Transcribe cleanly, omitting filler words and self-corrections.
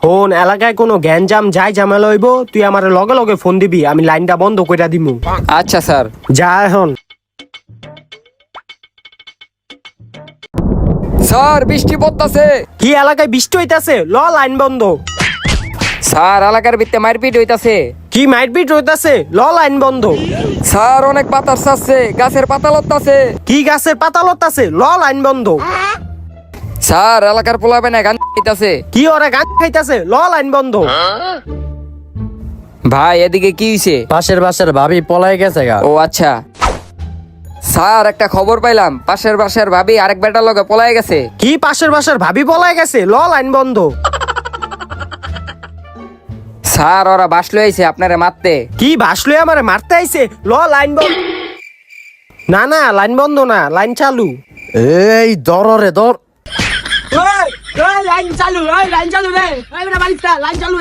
হন এলাকায় কোনো গ্যাঞ্জাম যাই ঝামেলা হইব তুই আমার লগে লগে ফোন দিবি, আমি লাইনটা বন্ধ কইরা দিমু। আচ্ছা স্যার। যা এখন। স্যার বৃষ্টি পড়তাছে। কি এলাকায় বৃষ্টি হইতাছে? ল লাইন বন্ধ। স্যার এলাকার ভিতরে মারপিট হইতাছে। কি মাইটপিট হইতাছে? ল লাইন বন্ধ। স্যার অনেক পাতার চাচ্ছে, গাছের পাতা লড়তাছে। কি গাছের পাতা লতাছে? ল লাইন বন্ধ। স্যার এলাকার পোলাবে না গান হইতাছে। কি ওরা গান খাইতাছে? ল লাইন বন্ধ। ভাই এদিকে কি হইছে? পাশের বাসার ভাবি পলাই গেছে গা। ও আচ্ছা। স্যার একটা খবর পাইলাম, পাশের বাসার ভাবি আরেক বেটার লগে পলায় গেছে। কি পাশের বাসার ভাবি পলাই গেছে? ল লাইন বন্ধ। স্যার ওরা বাসলো আইছে আপনারে মারতে। কি ভাসলে আমারে মারতে আইছে? ল লাইন বন্ধ। না না লাইন বন্ধ না, লাইন চালু। এই দররে দর। লাইন চালু রে, লাইন চালু রে, লাইন চালু।